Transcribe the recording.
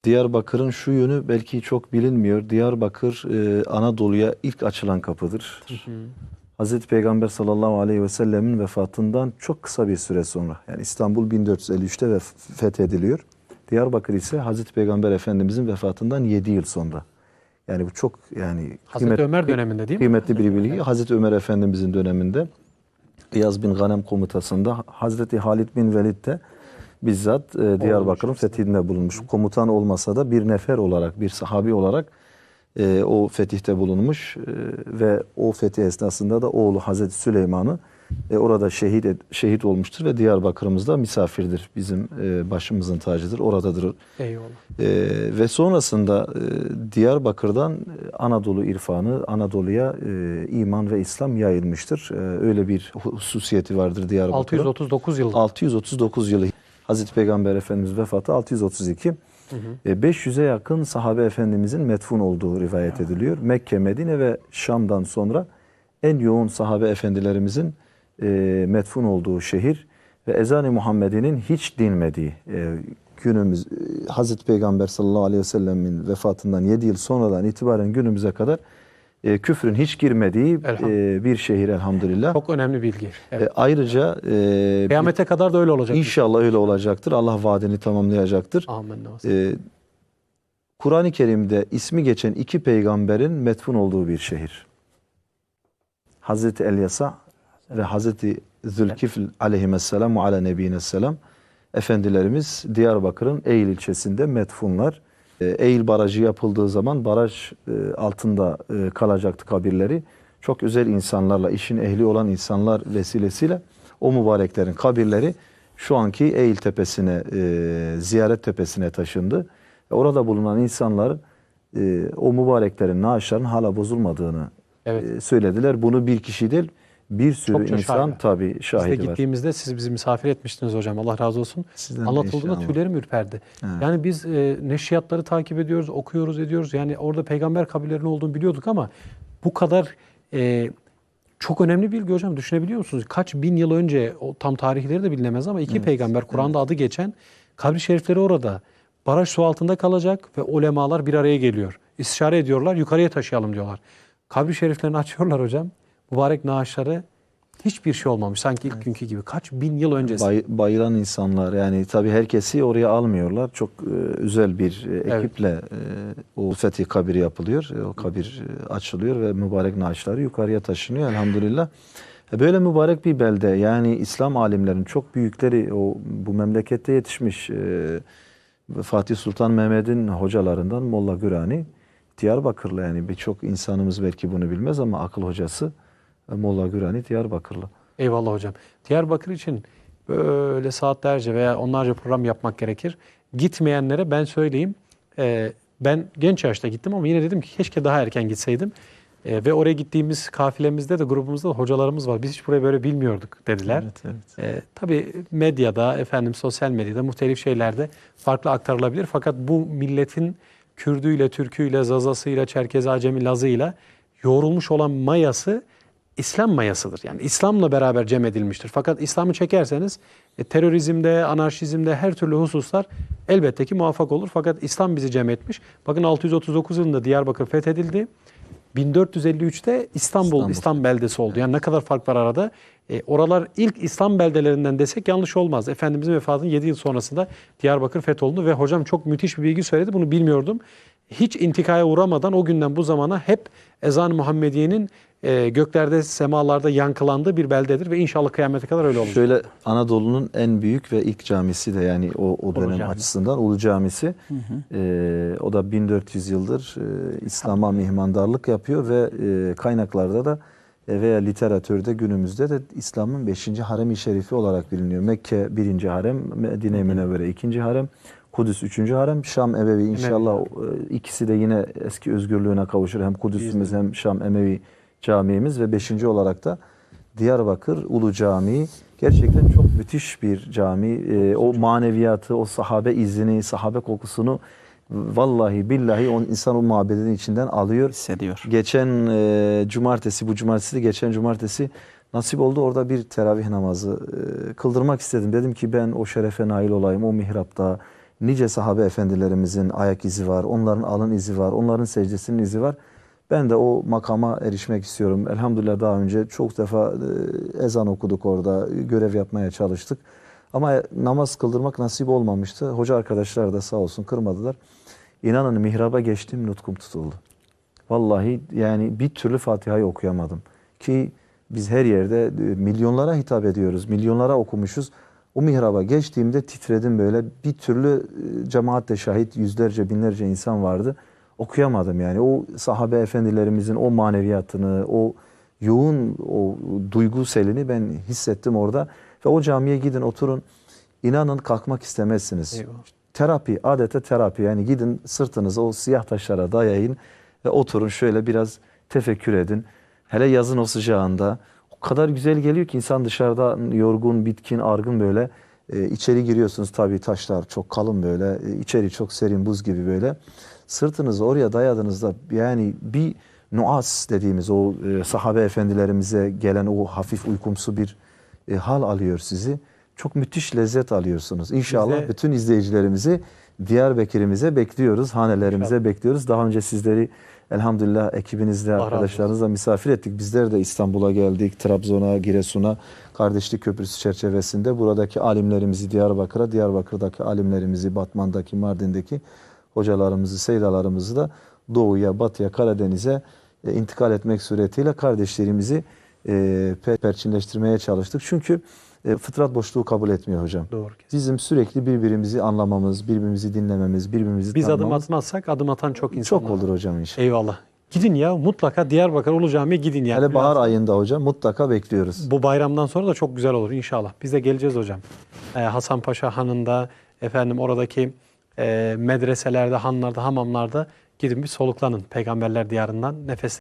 Diyarbakır'ın şu yönü belki çok bilinmiyor. Diyarbakır Anadolu'ya ilk açılan kapıdır. Hazreti Peygamber sallallahu aleyhi ve sellemin vefatından çok kısa bir süre sonra, yani İstanbul 1453'te fethediliyor. Diyarbakır ise Hazreti Peygamber Efendimizin vefatından 7 yıl sonra. Yani bu çok Hazreti Ömer döneminde değil mi? kıymetli bir bilgi. Hazreti Ömer Efendimizin döneminde İyaz bin Ghanem komutasında Hazreti Halid bin Velid de bizzat Diyarbakır'ın fethinde bulunmuş. Komutan olmasa da bir nefer olarak, bir sahabi olarak o fetihte bulunmuş ve o fetih esnasında da oğlu Hazreti Süleyman'ı orada şehit olmuştur ve Diyarbakır'ımızda misafirdir. Bizim başımızın tacıdır. Oradadır. Eyvallah. Ve sonrasında Diyarbakır'dan Anadolu irfanı, Anadolu'ya iman ve İslam yayılmıştır. Öyle bir hususiyeti vardır Diyarbakır'ın. 639 yıl. 639 yılı. Hazreti Peygamber Efendimiz vefatı 632. 500'e yakın sahabe efendimizin metfun olduğu rivayet ediliyor. Mekke, Medine ve Şam'dan sonra en yoğun sahabe efendilerimizin metfun olduğu şehir ve ezan-ı Muhammedi'nin hiç dinmediği günümüz Hazreti Peygamber sallallahu aleyhi ve sellemin vefatından 7 yıl sonradan itibaren günümüze kadar küfrün hiç girmediği bir şehir elhamdülillah. Çok önemli bilgi. Evet. Ayrıca Kıyamete kadar da öyle olacak. İnşallah öyle olacaktır. Allah vaadini tamamlayacaktır. Amin. Kur'an-ı Kerim'de ismi geçen 2 peygamberin metfun olduğu bir şehir. Hazreti Elyasa ve Hazreti Zülkifl aleyhisselam ve ala nebiyyinesselam efendilerimiz Diyarbakır'ın Eğil ilçesinde metfunlar. Eğil Barajı yapıldığı zaman baraj altında kalacaktı kabirleri. Çok özel insanlarla, işin ehli olan insanlar vesilesiyle o mübareklerin kabirleri şu anki Eğil Tepesi'ne, Ziyaret Tepesi'ne taşındı. Orada bulunan insanlar o mübareklerin naaşların hala bozulmadığını söylediler. Bunu bir kişi değil, bir sürü insan tabii şahidi var. Biz de gittiğimizde siz bizi misafir etmiştiniz hocam. Allah razı olsun. Sizden anlatıldığında tüylerim ürperdi. Evet. Yani biz neşriyatları takip ediyoruz, okuyoruz, ediyoruz. Yani orada peygamber kabirlerinin olduğunu biliyorduk ama bu kadar çok önemli bilgi hocam. Düşünebiliyor musunuz? Kaç bin yıl önce, o tam tarihleri de bilinemez ama 2 peygamber, Kur'an'da adı geçen kabri şerifleri orada. Baraj su altında kalacak ve ulemalar bir araya geliyor. İstişare ediyorlar, yukarıya taşıyalım diyorlar. Kabri şeriflerini açıyorlar hocam. Mübarek naaşları hiçbir şey olmamış. Sanki ilk günkü gibi. Kaç bin yıl öncesi. Bayılan insanlar, yani tabii herkesi oraya almıyorlar. Çok özel bir ekiple o fetih kabiri yapılıyor. O kabir açılıyor ve mübarek naaşları yukarıya taşınıyor elhamdülillah. Böyle mübarek bir belde, yani İslam alimlerinin çok büyükleri bu memlekette yetişmiş. Fatih Sultan Mehmet'in hocalarından Molla Gürani Diyarbakırlı, yani birçok insanımız belki bunu bilmez ama akıl hocası Molla Gürani Diyarbakırlı. Eyvallah hocam. Diyarbakır için böyle saatlerce veya onlarca program yapmak gerekir. Gitmeyenlere ben söyleyeyim. Ben genç yaşta gittim ama yine dedim ki keşke daha erken gitseydim. Ve oraya gittiğimiz kafilemizde de grubumuzda da hocalarımız var. Biz hiç burayı böyle bilmiyorduk dediler. Evet. Tabii medyada, sosyal medyada, muhtelif şeylerde farklı aktarılabilir. Fakat bu milletin Kürdüyle, Türküyle, Zazasıyla, Çerkez, Acemi, Lazıyla yoğrulmuş olan mayası İslam mayasıdır. Yani İslam'la beraber cem edilmiştir. Fakat İslam'ı çekerseniz terörizmde, anarşizmde her türlü hususlar elbette ki muvaffak olur. Fakat İslam bizi cem etmiş. Bakın 639 yılında Diyarbakır fethedildi. 1453'te İslam beldesi oldu. Yani ne kadar fark var arada. Oralar ilk İslam beldelerinden desek yanlış olmaz. Efendimizin vefatının 7 yıl sonrasında Diyarbakır fetholdu ve hocam çok müthiş bir bilgi söyledi. Bunu bilmiyordum. Hiç intikaya uğramadan o günden bu zamana hep ezan-ı Muhammediye'nin göklerde, semalarda yankılandığı bir beldedir ve inşallah kıyamete kadar öyle olur. Şöyle, Anadolu'nun en büyük ve ilk camisi de, yani o dönem açısından Ulu Camisi. O da 1400 yıldır İslam'a mihmandarlık yapıyor ve kaynaklarda da veya literatürde günümüzde de İslam'ın 5. harem-i şerifi olarak biliniyor. Mekke 1. harem, Medine-i Münevvere 2. harem, Kudüs 3. harem, Şam Emevi inşallah ikisi de yine eski özgürlüğüne kavuşur. Hem Kudüs'ümüz hem Şam Emevi camimiz ve 5. olarak da Diyarbakır Ulu Camii. Gerçekten çok müthiş bir cami. O maneviyatı, o sahabe izini, sahabe kokusunu vallahi billahi insan o mabedin içinden alıyor. Hissediyor. Geçen geçen cumartesi nasip oldu, orada bir teravih namazı kıldırmak istedim. Dedim ki ben o şerefe nail olayım, o mihrapta nice sahabe efendilerimizin ayak izi var, onların alın izi var, onların secdesinin izi var. Ben de o makama erişmek istiyorum. Elhamdülillah daha önce çok defa ezan okuduk orada, görev yapmaya çalıştık. Ama namaz kıldırmak nasip olmamıştı. Hoca arkadaşlar da sağ olsun kırmadılar. İnanın mihraba geçtim, nutkum tutuldu. Vallahi yani bir türlü Fatiha'yı okuyamadım. Ki biz her yerde milyonlara hitap ediyoruz, milyonlara okumuşuz. O mihraba geçtiğimde titredim böyle. Bir türlü cemaatle şahit yüzlerce, binlerce insan vardı. Okuyamadım yani. O sahabe efendilerimizin o maneviyatını, o yoğun o duygu selini ben hissettim orada. Ve o camiye gidin, oturun. İnanın kalkmak istemezsiniz. Eyvallah. Terapi, adeta terapi. Yani gidin sırtınızı o siyah taşlara dayayın ve oturun şöyle biraz tefekkür edin. Hele yazın o sıcağında o kadar güzel geliyor ki insan dışarıda yorgun, bitkin, argın böyle. İçeri giriyorsunuz, tabii taşlar çok kalın böyle. İçeri çok serin, buz gibi böyle. Sırtınızı oraya dayadığınızda yani bir nuas dediğimiz o sahabe efendilerimize gelen o hafif uykumsu bir hal alıyor sizi. Çok müthiş lezzet alıyorsunuz. İnşallah Biz de- bütün izleyicilerimizi Diyarbakır'ımıza bekliyoruz, hanelerimize İnşallah. bekliyoruz. Daha önce sizleri elhamdülillah ekibinizle, Allah razı arkadaşlarınızla misafir ettik. Bizler de İstanbul'a geldik, Trabzon'a, Giresun'a, Kardeşlik Köprüsü çerçevesinde buradaki alimlerimizi Diyarbakır'a, Diyarbakır'daki alimlerimizi Batman'daki, Mardin'deki hocalarımızı, seydalarımızı da Doğu'ya, Batı'ya, Karadeniz'e intikal etmek suretiyle kardeşlerimizi perçinleştirmeye çalıştık. Çünkü fıtrat boşluğu kabul etmiyor hocam. Doğru. Bizim sürekli birbirimizi anlamamız, birbirimizi dinlememiz, birbirimizi Biz adım tanımamız atmazsak adım atan çok insan çok var. olur hocam inşallah. Eyvallah. Gidin ya, mutlaka Diyarbakır Ulu Cami'ye gidin yani. Hele bahar Biraz- ayında hocam mutlaka bekliyoruz. Bu bayramdan sonra da çok güzel olur inşallah. Biz de geleceğiz hocam. Hasanpaşa Hanı'nda, efendim oradaki medreselerde, hanlarda, hamamlarda gidin bir soluklanın. Peygamberler diyarından nefes